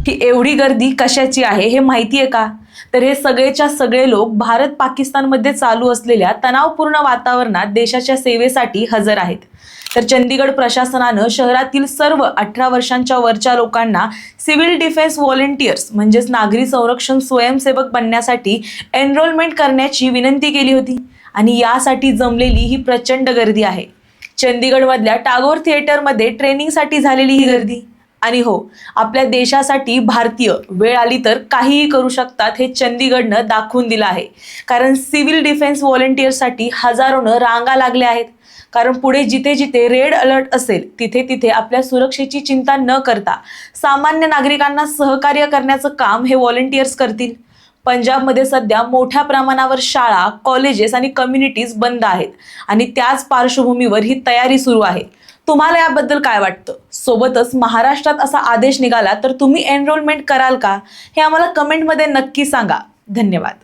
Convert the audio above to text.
की एवढी गर्दी कशाची आहे हे माहिती आहे का? तर हे सगळेच्या सगळे लोक भारत पाकिस्तानमध्ये चालू असलेल्या तणावपूर्ण वातावरणात देशाच्या सेवेसाठी हजर आहेत. तर चंदीगड प्रशासनानं शहरातील सर्व 18 वर्षांच्या वरच्या लोकांना सिव्हिल डिफेन्स व्हॉलेंटियर्स म्हणजेच नागरी संरक्षण स्वयंसेवक बनण्यासाठी एनरोलमेंट करण्याची विनंती केली होती आणि यासाठी जमलेली ही प्रचंड गर्दी आहे. चंदीगडमधल्या टागोर थिएटरमध्ये ट्रेनिंगसाठी झालेली ही गर्दी. आणि हो, आपल्या देशासाठी भारतीय वेळ आली तर काहीही करू शकतात हे चंदीगडनं दाखवून दिलं आहे. कारण सिव्हिल डिफेन्स व्हॉलेंटियरसाठी हजारोनं रांगा लागल्या आहेत. कारण पुढे जिथे जिथे रेड अलर्ट असेल तिथे तिथे आपल्या सुरक्षेची चिंता न करता सामान्य नागरिकांना सहकार्य करण्याचं काम हे व्हॉलेंटियर्स करतील. पंजाबमध्ये सध्या मोठ्या प्रमाणावर शाळा, कॉलेजेस आणि कम्युनिटीज बंद आहेत आणि त्याच पार्श्वभूमीवर ही तयारी सुरू आहे. तुम्हाला याबद्दल काय वाटतं? सोबतच महाराष्ट्रात असा आदेश निघाला तर तुम्ही एनरोलमेंट कराल का? हे आम्हाला कमेंटमध्ये नक्की सांगा. धन्यवाद.